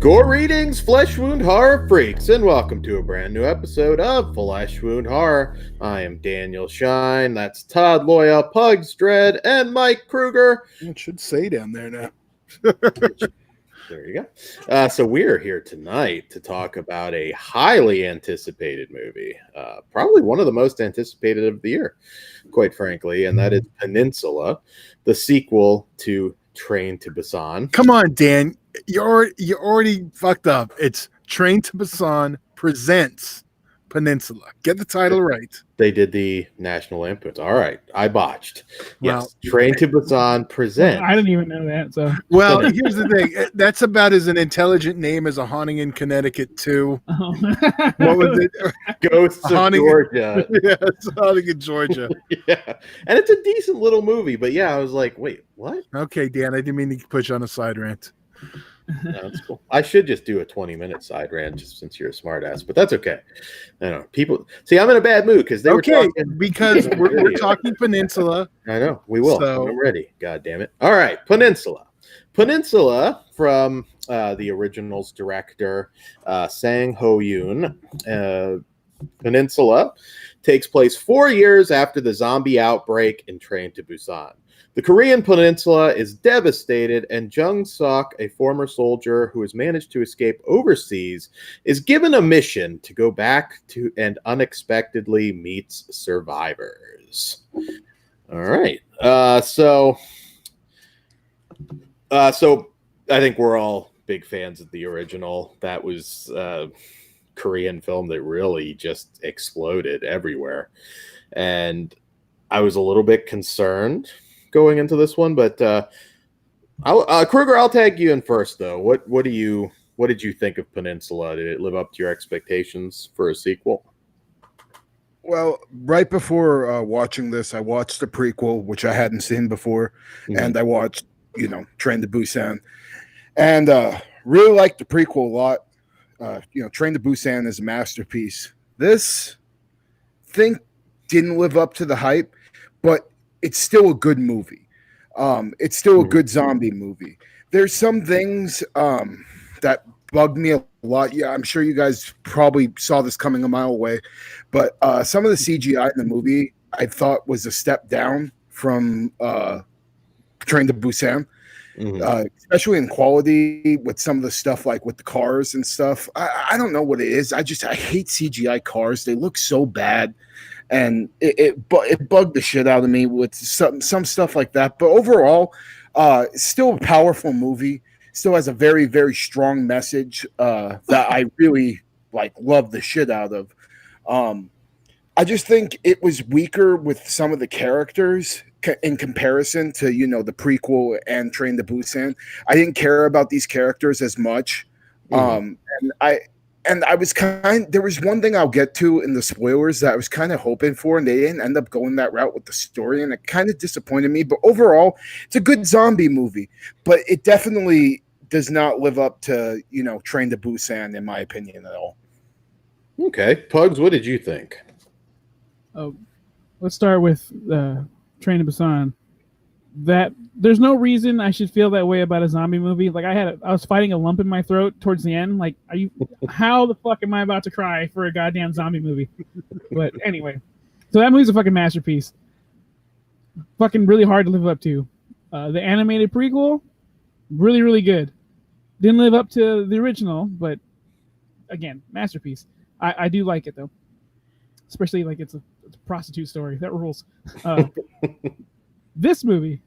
Greetings, Flesh Wound Horror freaks, and welcome to a brand new episode of Flesh Wound Horror. I am Daniel Shine, that's Todd Loya, Pugs Dread, and Mike Kruger. It should say down there now. There you go. So we're here tonight to talk about a highly anticipated movie, probably one of the most anticipated of the year, quite frankly, and that is Peninsula, the sequel to Train to Busan. Come on, Dan. You already fucked up. It's Train to Busan presents Peninsula. Get the title right. They did the national inputs. All right, I botched. Well, yes, Train to Busan presents. I didn't even know that. So, well, here's the thing. That's about as an intelligent name as A Haunting in Connecticut 2. oh. What was it? Ghosts of Haunting- Georgia. Yeah, it's Haunting in Georgia. Yeah, and it's a decent little movie. But yeah, I was like, wait, what? Okay, Dan, I didn't mean to push on a side rant. No, that's cool. I should just do a 20-minute side rant just since you're a smart ass, but that's okay. I don't know. People see I'm in a bad mood because they were talking because we're talking Peninsula. I know we will. So- I'm ready. God damn it. All right, Peninsula. Peninsula from the original's director, Sang Ho Yoon. Peninsula takes place 4 years after the zombie outbreak in Train to Busan. The Korean peninsula is devastated, and Jung Sok, a former soldier who has managed to escape overseas, is given a mission to go back to and unexpectedly meets survivors. All right. So I think we're all big fans of the original. That was a Korean film that really just exploded everywhere. And I was a little bit concerned going into this one, but Kruger, I'll tag you in first though. What did you think of Peninsula? Did it live up to your expectations for a sequel? Well, right before watching this, I watched the prequel, which I hadn't seen before, and I watched, Train to Busan, and really liked the prequel a lot. Train to Busan is a masterpiece. This thing didn't live up to the hype, but it's still a good movie. It's still a good zombie movie. There's some things that bugged me a lot. Yeah, I'm sure you guys probably saw this coming a mile away, but some of the CGI in the movie I thought was a step down from Train to Busan. Especially in quality with some of the stuff like with the cars and stuff. I don't know what it is. I hate CGI cars. They look so bad, and it bugged the shit out of me with some stuff like that. But overall, it's still a powerful movie. Still has a very, very strong message that I really love the shit out of. I just think it was weaker with some of the characters in comparison to the prequel and Train to Busan. I didn't care about these characters as much, and I was there was one thing I'll get to in the spoilers that I was kind of hoping for, and they didn't end up going that route with the story, and it kind of disappointed me. But overall, it's a good zombie movie, but it definitely does not live up to Train to Busan in my opinion at all. Okay, Pugs, what did you think? Let's start with Train to Busan. That there's no reason I should feel that way about a zombie movie. I was fighting a lump in my throat towards the end. How the fuck am I about to cry for a goddamn zombie movie? But anyway, so that movie's a fucking masterpiece. Fucking really hard to live up to. The animated prequel, really, really good. Didn't live up to the original, but again, masterpiece. I do like it though. Especially it's a prostitute story. That rules. This movie,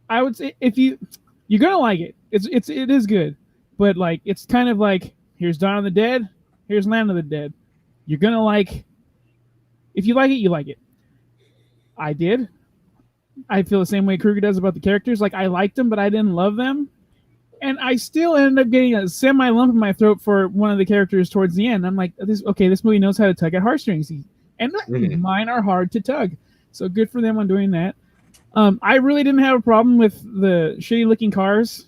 I would say you're gonna like it. It is good, but it's kind of like here's Dawn of the Dead, here's Land of the Dead. You're gonna if you like it, you like it. I did. I feel the same way Kruger does about the characters. I liked them, but I didn't love them. And I still ended up getting a semi lump in my throat for one of the characters towards the end. I'm like, this movie knows how to tug at heartstrings. And mine are hard to tug. So good for them on doing that. I really didn't have a problem with the shitty looking cars.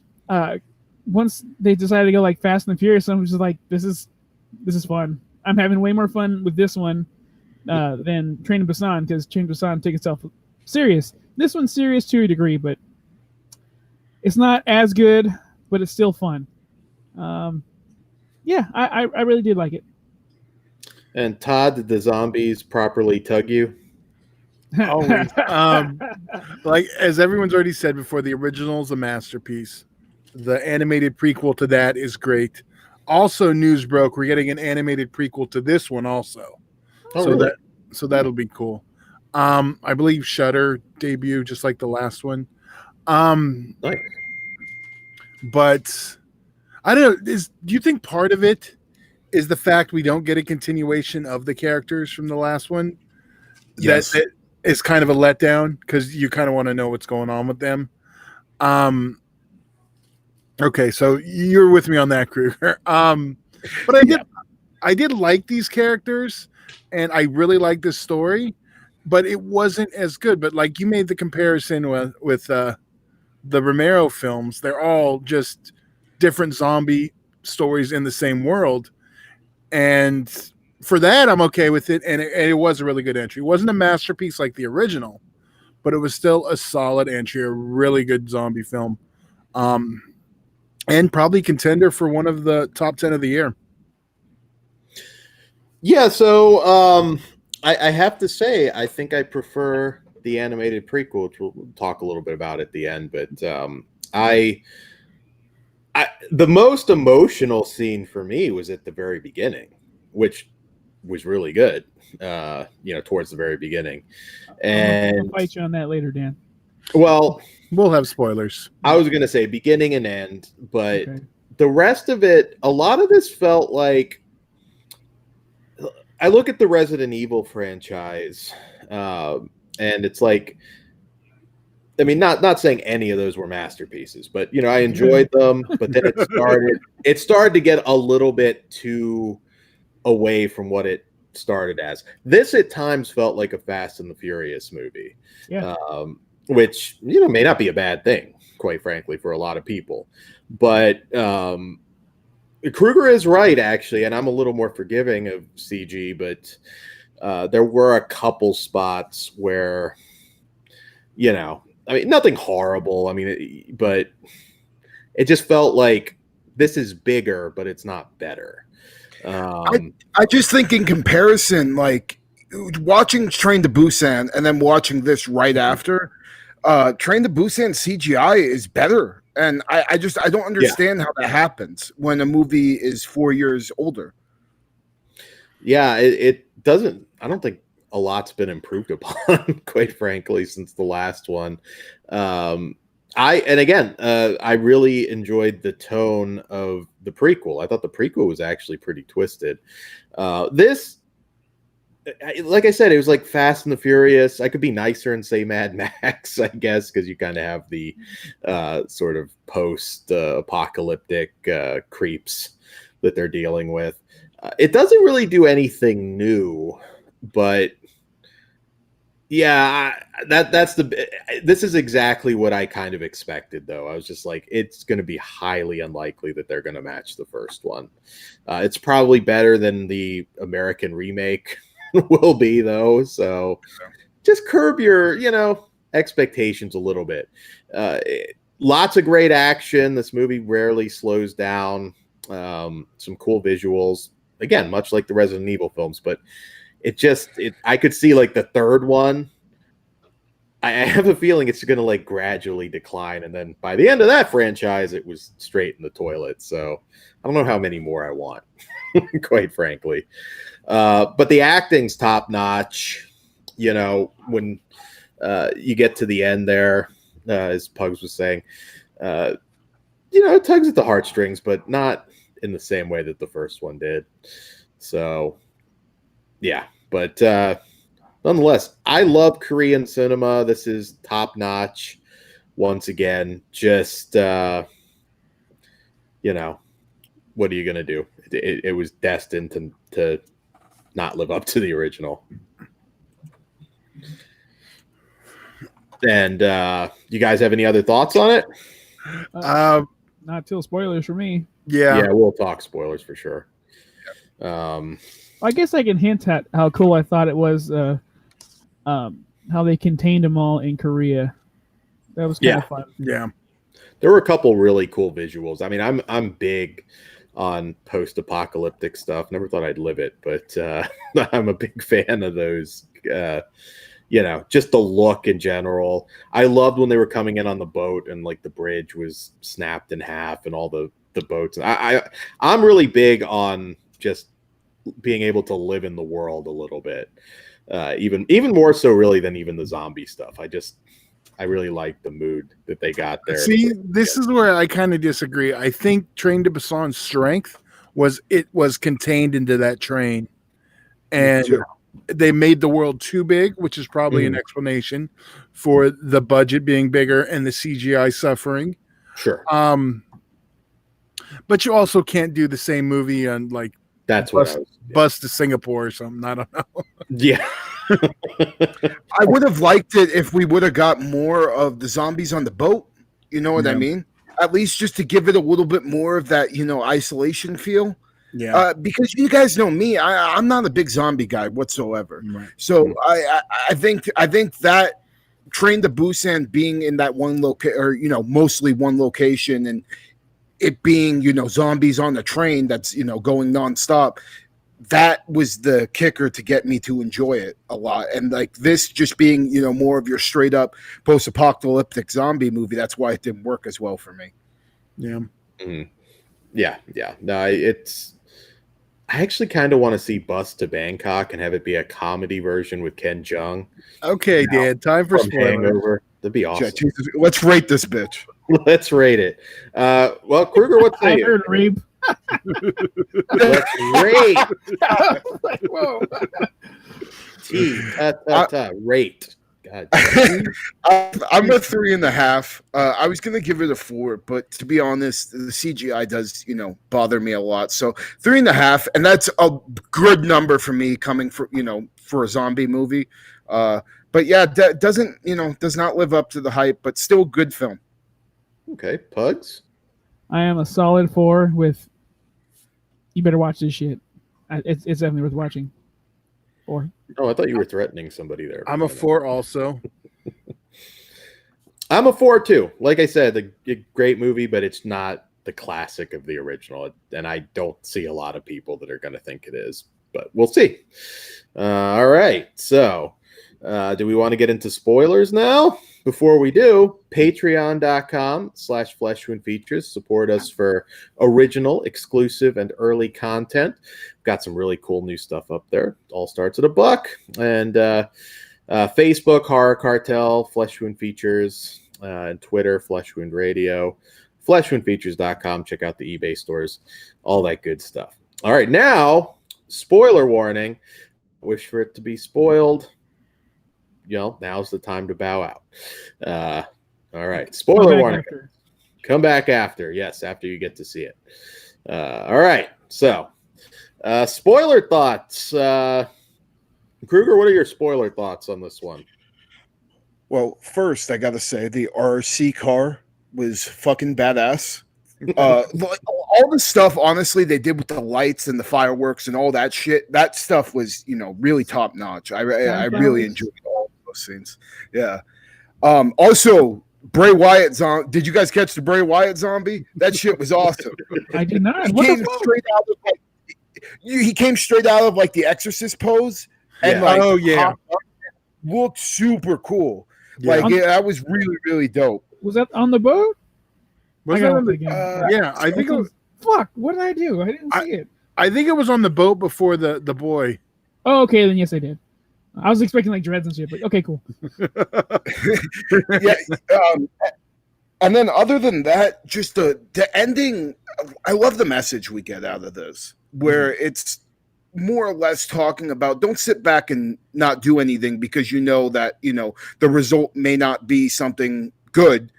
Once they decided to go Fast and the Furious, I was just like, this is fun. I'm having way more fun with this one than Train to Busan, because Train to Busan takes itself serious. This one's serious to a degree, but it's not as good. but it's still fun. Yeah, I really did like it. And Todd, did the zombies properly tug you? Always. Like as everyone's already said before, the original is a masterpiece. The animated prequel to that is great. Also, news broke we're getting an animated prequel to this one also. Oh, so really? that'll be cool. I believe Shudder debut just like the last one. Nice. But I don't know. Do you think part of it is the fact we don't get a continuation of the characters from the last one? Yes. That is kind of a letdown because you kind of want to know what's going on with them. Okay, so you're with me on that, Kruger. But I did like these characters, and I really like this story, but it wasn't as good. But like you made the comparison with the Romero films, they're all just different zombie stories in the same world, and for that I'm okay with it. And it was a really good entry. It wasn't a masterpiece like the original, but it was still a solid entry, a really good zombie film. And probably contender for one of the top 10 of the year. Yeah, so I have to say, I think I prefer the animated prequel, which we'll talk a little bit about at the end. But the most emotional scene for me was at the very beginning, which was really good. Towards the very beginning, and I'll fight you on that later, Dan. Well, we'll have spoilers. I was going to say beginning and end, but Okay. the rest of it, a lot of this felt like, I look at the Resident Evil franchise, and it's like, I mean, not saying any of those were masterpieces, but I enjoyed them. But then it started to get a little bit too away from what it started as. This at times felt like a Fast and the Furious movie. Yeah. Which may not be a bad thing, quite frankly, for a lot of people. But Kruger is right, actually, and I'm a little more forgiving of CG, but there were a couple spots where, I mean, nothing horrible. I mean, but it just felt like this is bigger, but it's not better. I just think in comparison, like watching Train to Busan and then watching this right after, Train to Busan CGI is better. And I don't understand how that happens when a movie is 4 years older. Yeah, it doesn't. I don't think a lot's been improved upon, quite frankly, since the last one. I really enjoyed the tone of the prequel. I thought the prequel was actually pretty twisted. This, like I said, it was like Fast and the Furious. I could be nicer and say Mad Max, I guess, because you kind of have the sort of post-apocalyptic creeps that they're dealing with. It doesn't really do anything new, but yeah, this is exactly what I kind of expected, though. I was just like, it's going to be highly unlikely that they're going to match the first one. It's probably better than the American remake will be, though. So just curb your, expectations a little bit. Lots of great action. This movie rarely slows down. Some cool visuals. Again, much like the Resident Evil films, but I could see like the third one. I have a feeling it's going to like gradually decline, and then by the end of that franchise, it was straight in the toilet. So I don't know how many more I want, quite frankly. But the acting's top notch. When you get to the end there, as Pugs was saying, it tugs at the heartstrings, but not in the same way that the first one did. So, yeah. But nonetheless, I love Korean cinema. This is top notch. Once again, just what are you gonna do? It was destined to not live up to the original. And you guys have any other thoughts on it? Not till spoilers for me. Yeah, we'll talk spoilers for sure. I guess I can hint at how cool I thought it was. How they contained them all in Korea. That was kind of fun. Yeah. There were a couple really cool visuals. I mean, I'm big on post-apocalyptic stuff. Never thought I'd live it, but I'm a big fan of those. Just the look in general. I loved when they were coming in on the boat and like the bridge was snapped in half and all the boats. I'm really big on just being able to live in the world a little bit, even more so really than even the zombie stuff. I really like the mood that they got there. See, this is where I kind of disagree. I think Train to Busan's strength was contained into that train, and they made the world too big, which is probably an explanation for the budget being bigger and the CGI suffering. Sure. But you also can't do the same movie on like bus to Singapore or something. I don't know. Yeah. I would have liked it if we would have got more of the zombies on the boat. You know what I mean? At least just to give it a little bit more of that, isolation feel. Yeah. Because you guys know me, I'm not a big zombie guy whatsoever. Right. So I think that Train to Busan being in that one location, or mostly one location, and it being zombies on the train that's going nonstop, that was the kicker to get me to enjoy it a lot. And like this just being more of your straight up post-apocalyptic zombie movie, that's why it didn't work as well for me. Yeah. Mm-hmm. Yeah. No, I actually kind of want to see Bus to Bangkok and have it be a comedy version with Ken Jeong. Okay, Dan, time for spoilers. Hangover. That'd be awesome. Jesus, let's rate this bitch. Let's rate it. Well, Kruger, what say you? I heard Reeb. Let's rate. Whoa. Rate. God. I'm a 3.5. I was gonna give it a 4, but to be honest, the CGI does bother me a lot. So 3.5, and that's a good number for me coming for a zombie movie. But yeah, does not live up to the hype, but still good film. Okay, Pugs. I am a solid 4 with. You better watch this shit. It's definitely worth watching. 4. Oh, I thought you were threatening somebody there. I'm a 4 also. I'm a 4 too. Like I said, a great movie, but it's not the classic of the original, and I don't see a lot of people that are going to think it is. But we'll see. All right, so do we want to get into spoilers now? Before we do, patreon.com/fleshwoundfeatures. Support us for original, exclusive, and early content. Got some really cool new stuff up there. All starts at $1. And Facebook, Horror Cartel, Flesh Wound Features, and Twitter, Flesh Wound Radio, fleshwoundfeatures.com. Check out the eBay stores, all that good stuff. All right, now, spoiler warning. Wish for it to be spoiled. Now's the time to bow out. All right. Spoiler warning. Come back after. Yes, after you get to see it. All right. So, spoiler thoughts. Kruger, what are your spoiler thoughts on this one? Well, first, I got to say the RC car was fucking badass. All the stuff, honestly, they did with the lights and the fireworks and all that shit, that stuff was, really top notch. I really enjoyed all those scenes. Yeah. Also, Bray Wyatt zombie. Did you guys catch the Bray Wyatt zombie? That shit was awesome. I did not. He came straight out of like the Exorcist pose, and looked super cool. Yeah. That was really, really dope. Was that on the boat? Was that on the, yeah, I think it was. Fuck! What did I do? I didn't see it. I think it was on the boat before the boy. Oh, okay, then yes, I did. I was expecting like dreads and shit, but okay, cool. Yeah, and then other than that, just the ending. I love the message we get out of this, where it's more or less talking about don't sit back and not do anything because that the result may not be something good.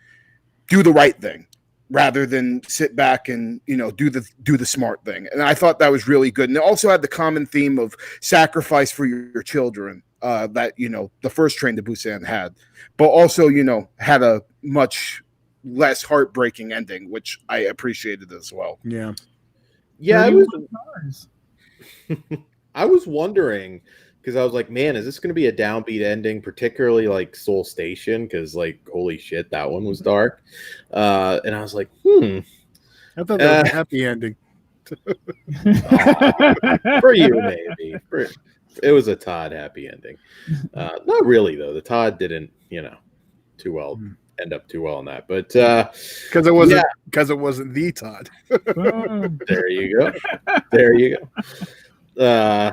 Do the right thing rather than sit back and do the smart thing. And I thought that was really good. And it also had the common theme of sacrifice for your children that the first Train to Busan had, but also had a much less heartbreaking ending, which I appreciated as well. I was wondering, because I was like, man, is this going to be a downbeat ending, particularly like Seoul Station? Because like, holy shit, that one was dark. And I was like, I thought that was a happy ending. for you maybe. It was a Todd happy ending. Not really though. The Todd didn't, too well. End up too well in that, but because it wasn't the Todd. There you go.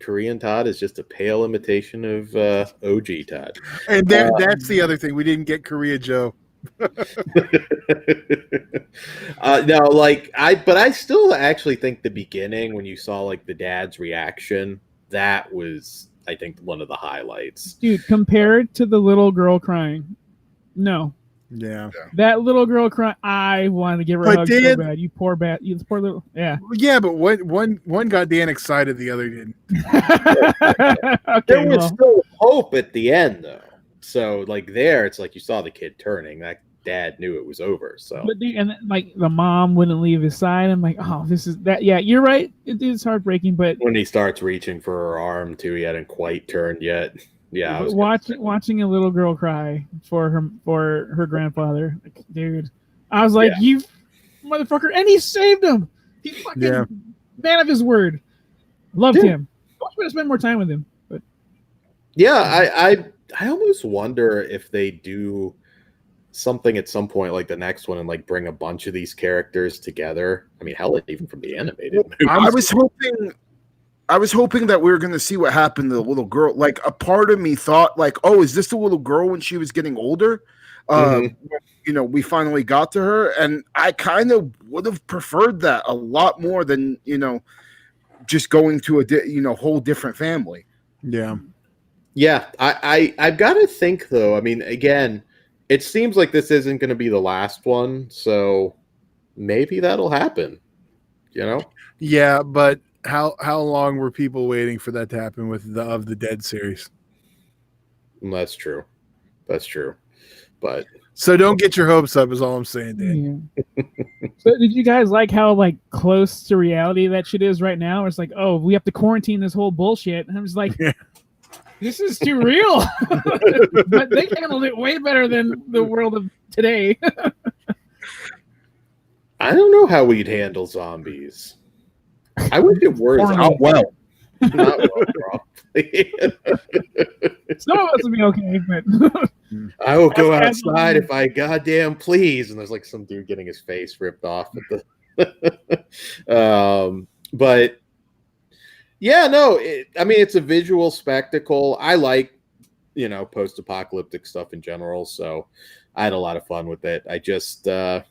Korean Todd is just a pale imitation of OG Todd, and that's the other thing, we didn't get Korea Joe. No, like I still actually think the beginning when you saw like the dad's reaction, that was I think one of the highlights, dude, compared to the little girl crying. No. Yeah. That little girl crying. I wanted to give her a hug so bad. You poor little. Yeah. Yeah, but one got Dan excited, the other didn't. Okay, there was still hope at the end, though. So, like there, it's like you saw the kid turning. That dad knew it was over. So, but and like the mom wouldn't leave his side. I'm like, oh, this is that. Yeah, you're right. It is heartbreaking, but when he starts reaching for her arm too, he hadn't quite turned yet. Yeah, watching a little girl cry for her grandfather, like, dude. I was like, you motherfucker, and he saved him. He fucking man of his word. Loved him. I wish we'd have spent more time with him. But yeah, I almost wonder if they do something at some point like the next one and like bring a bunch of these characters together. I mean, hell, even from the animated movie. I was hoping that we were going to see what happened to the little girl. Like a part of me thought like, oh, is this the little girl when she was getting older? We finally got to her. And I kind of would have preferred that a lot more than, just going to a whole different family. Yeah. Yeah. I've got to think though. I mean, again, it seems like this isn't going to be the last one. So maybe that'll happen, Yeah. But how long were people waiting for that to happen with the Of the Dead series? That's true. But so don't get your hopes up is all I'm saying, Dan. Yeah. So did you guys like how like close to reality that shit is right now? It's like, oh, we have to quarantine this whole bullshit. And I'm just like, this is too real. But they handled it way better than the world of today. I don't know how we'd handle zombies. I wish it were not well. Not well, probably. Some of us would be okay, but I will go outside if I goddamn please. And there's like some dude getting his face ripped off at the. But yeah, no. It's a visual spectacle. I like, post-apocalyptic stuff in general. So I had a lot of fun with it. I just, I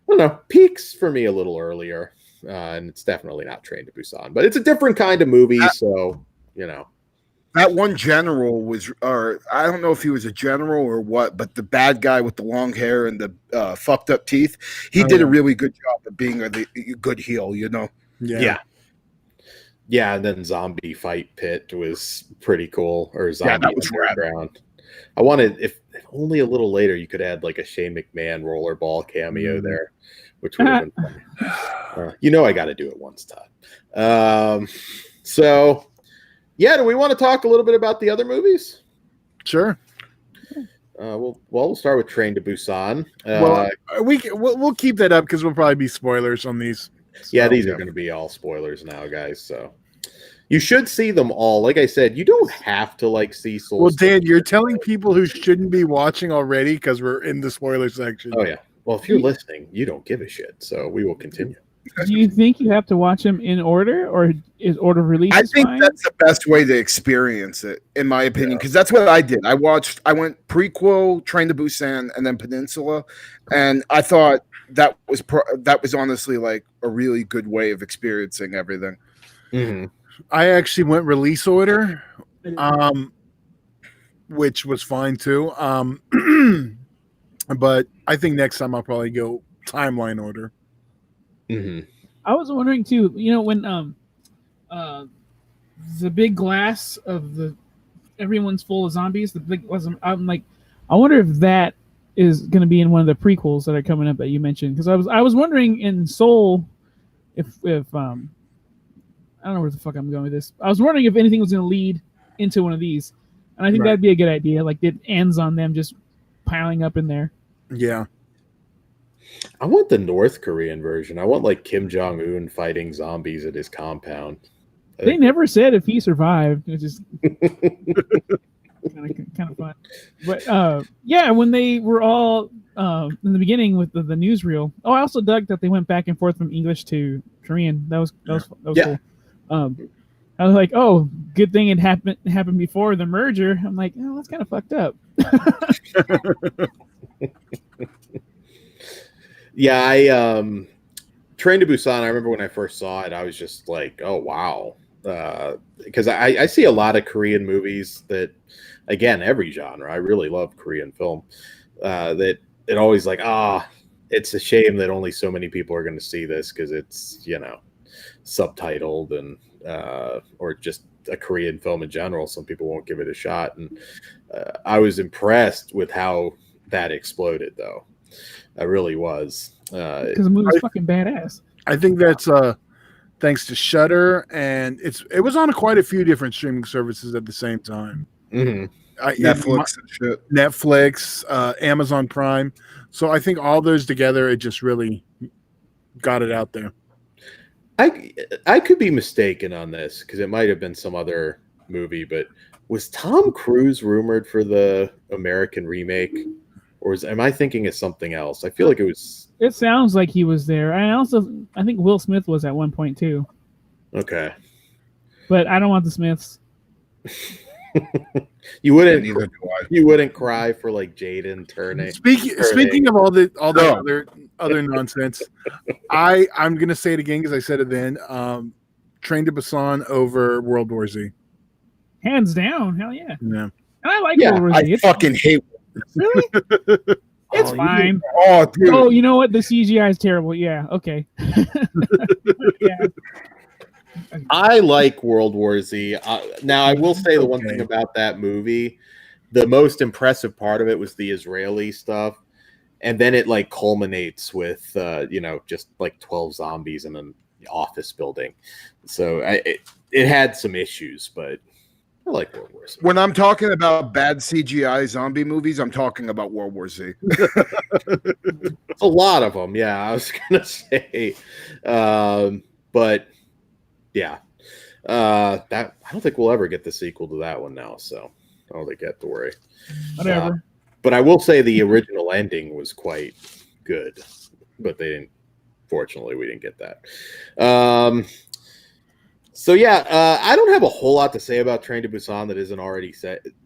don't know, peaks for me a little earlier. And it's definitely not Train to Busan, but it's a different kind of movie. So, that one general was, or I don't know if he was a general or what, but the bad guy with the long hair and the fucked up teeth, he did a really good job of being a good heel, Yeah. And then Zombie Fight Pit was pretty cool. Or Zombie Underground. I wanted, if only a little later, you could add like a Shane McMahon rollerball cameo there, which would have been funny. I got to do it once, Todd. So, yeah, do we want to talk a little bit about the other movies? Sure. We'll start with Train to Busan. We'll keep that up because we'll probably be spoilers on these. Yeah, these are going to be all spoilers now, guys. So you should see them all. Like I said, you don't have to like see Soul. Well, Dan, you're telling people who shouldn't be watching already because we're in the spoiler section. Oh yeah. Well, if you're listening, you don't give a shit. So we will continue. Do you think you have to watch them in order, or is order of release? I think fine? that's the best way to experience it, in my opinion, because that's what I did. I went prequel, Train to Busan, and then Peninsula, and I thought that was honestly like a really good way of experiencing everything. Mm-hmm. I actually went release order, which was fine too. But I think next time I'll probably go timeline order. Mm-hmm. I was wondering too. When the big glass of everyone's full of zombies. The big, I'm like, I wonder if that is going to be in one of the prequels that are coming up that you mentioned, because I was wondering in Soul if I don't know where the fuck I'm going with this. I was wondering if anything was going to lead into one of these. And I think that'd be a good idea. Like it ends on them just piling up in there. Yeah. I want the North Korean version. I want like Kim Jong-un fighting zombies at his compound. They never said if he survived. It's just kind of fun. But yeah, when they were all in the beginning with the newsreel. Oh, I also dug that they went back and forth from English to Korean. That was cool. I was like, oh, good thing it happened before the merger. I'm like, oh, that's kind of fucked up. Yeah, I Train to Busan. I remember when I first saw it, I was just like, oh wow, because I see a lot of Korean movies that, again, every genre. I really love Korean film. That it always like, it's a shame that only so many people are going to see this because it's, you know, subtitled and or just a Korean film in general. Some people won't give it a shot, and I was impressed with how that exploded, though. I really was, because the movie's fucking badass. I think that's thanks to Shudder, and it was on quite a few different streaming services at the same time. Mm-hmm. Netflix and shit. Netflix, Amazon Prime. So I think all those together, it just really got it out there. I could be mistaken on this because it might have been some other movie, but was Tom Cruise rumored for the American remake, or am I thinking of something else? I feel like it was. It sounds like he was there. I think Will Smith was at one point too. Okay, but I don't want the Smiths. You wouldn't cry for like Jaden turning. Speaking of all the other nonsense, I'm gonna say it again because I said it then. Train to Busan over World War Z. Hands down, hell yeah. Yeah. And I like World War Z. I fucking hate. Really? It's fine. Dude. Oh, you know what? The CGI is terrible. Yeah. Okay. Yeah. I like World War Z. Now, I will say the one thing about that movie, the most impressive part of it was the Israeli stuff, and then it like culminates with just like 12 zombies in an office building. So it had some issues, but I like World War Z. When I'm talking about bad CGI zombie movies, I'm talking about World War Z. A lot of them, yeah. I was gonna say, but. Yeah, that I don't think we'll ever get the sequel to that one now, so I don't think you have to worry. Whatever. But I will say the original ending was quite good, but they didn't. Fortunately, we didn't get that. So yeah, I don't have a whole lot to say about Train to Busan that isn't already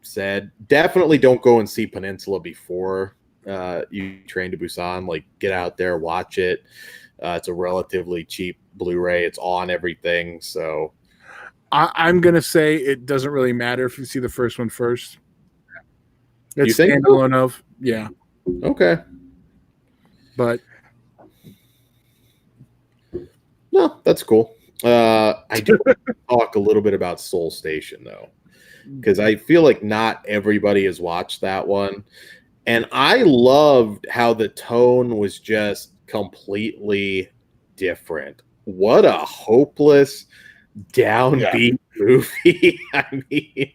said. Definitely don't go and see Peninsula before you Train to Busan. Like, get out there, watch it. It's a relatively cheap Blu-ray. It's on everything. So I'm going to say it doesn't really matter if you see the first one first. It's you think standalone of. Yeah. Okay. But no, that's cool. I do want to talk a little bit about Soul Station, though, because I feel like not everybody has watched that one. And I loved how the tone was just completely different. What a hopeless, downbeat movie. I mean,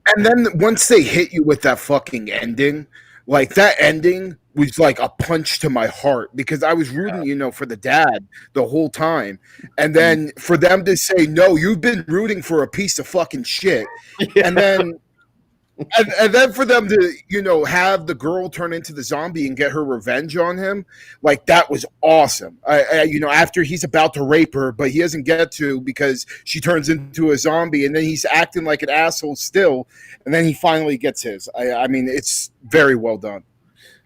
and then once they hit you with that fucking ending, like that ending was like a punch to my heart because I was rooting, for the dad the whole time. And then for them to say, no, you've been rooting for a piece of fucking shit. Yeah. And then for them to, have the girl turn into the zombie and get her revenge on him, like that was awesome. After he's about to rape her, but he doesn't get to because she turns into a zombie, and then he's acting like an asshole still, and then he finally gets his. I mean, it's very well done.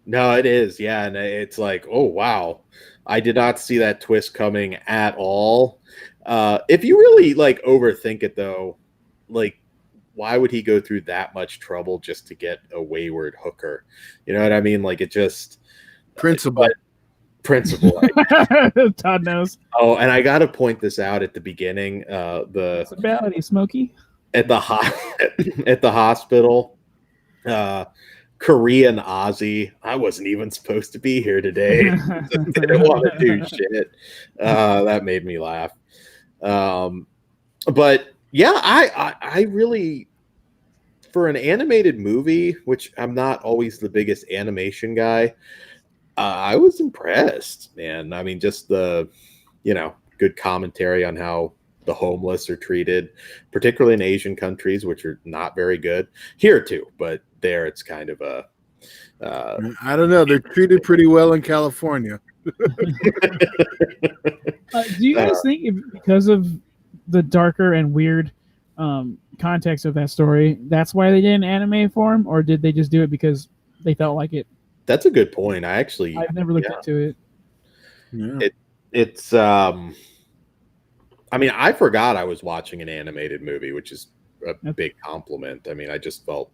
No, it is, yeah, and it's like, oh wow, I did not see that twist coming at all. If you really like overthink it, though, like, why would he go through that much trouble just to get a wayward hooker? You know what I mean? Like, it just principle. Todd knows. Oh, and I got to point this out at the beginning. The reality, Smokey at the hospital. Korean Ozzy. I wasn't even supposed to be here today. Didn't want to do shit. That made me laugh. But yeah, I really for an animated movie, which I'm not always the biggest animation guy, I was impressed, man. I mean, just the, good commentary on how the homeless are treated, particularly in Asian countries, which are not very good here too. But there, it's kind of a. I don't know. They're treated pretty well in California. Do you guys think because of the darker and weird context of that story, that's why they did an anime form, or did they just do it because they felt like it? That's a good point. I've never looked into it. Yeah. It's I mean, I forgot I was watching an animated movie, which is a big compliment. I mean, I just felt,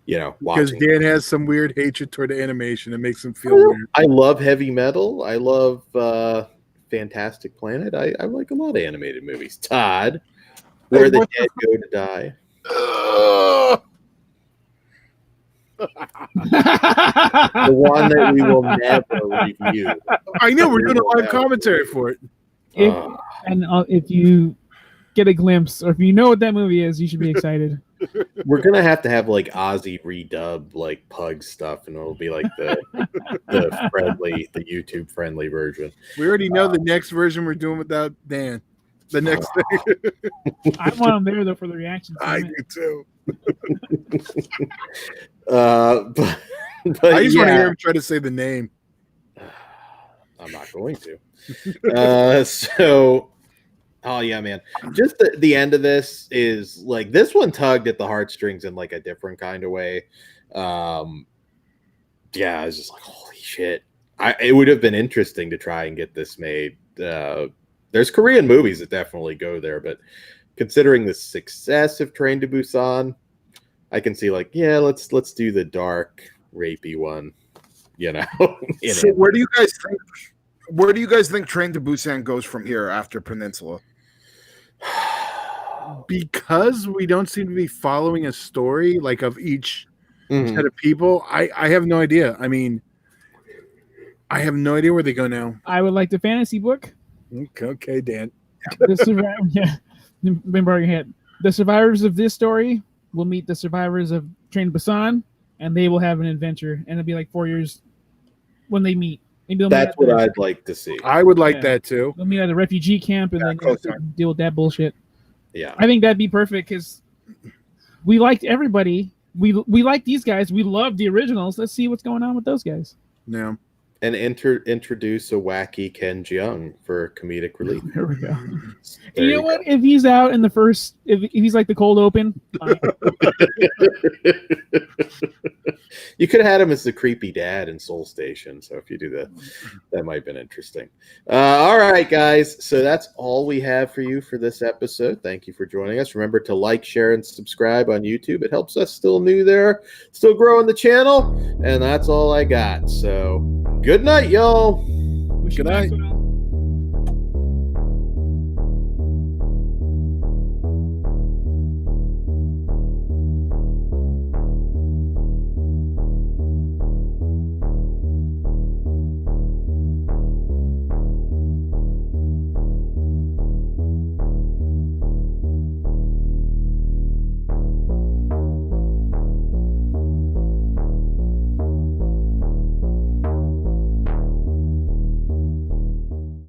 Because watching. Dan has some weird hatred toward animation. It makes him feel weird. I love heavy metal. I love Fantastic Planet. I like a lot of animated movies. Todd, Where the Dead Go to Die. The one that we will never review. I know we're doing a live commentary for it. If you get a glimpse, or if you know what that movie is, you should be excited. We're gonna have to have like Ozzy redub like Pug stuff, and it'll be like the YouTube friendly version. We already know the next version we're doing without Dan. The next thing. I want them there though for the reactions. I do too. But I just want to hear him try to say the name. I'm not going to. Oh yeah, man. Just the end of this is like, this one tugged at the heartstrings in like a different kind of way. I was just like, holy shit. It would have been interesting to try and get this made. There's Korean movies that definitely go there, but considering the success of Train to Busan, I can see like, let's do the dark, rapey one. So where do you guys think Train to Busan goes from here after Peninsula? Because we don't seem to be following a story like of each set of people. I have no idea. I mean, I have no idea where they go now. I would like the fantasy book. Okay, Dan. Been borrowing your head. The survivors of this story will meet the survivors of Train to Busan, and they will have an adventure, and it'll be like 4 years when they meet. That's what I'd like to see. I would like that too. They'll meet at a refugee camp, and then deal with that bullshit. Yeah, I think that'd be perfect because we liked everybody. We like these guys. We love the originals. Let's see what's going on with those guys. Yeah. And introduce a wacky Ken Jeong for comedic relief. There we go. You know what? If he's out in the first, if he's like the cold open, you could have had him as the creepy dad in Soul Station. So if you do that might have been interesting. All right, guys. So that's all we have for you for this episode. Thank you for joining us. Remember to like, share, and subscribe on YouTube. It helps us still new there, still growing the channel. And that's all I got. So good night, y'all. Good night.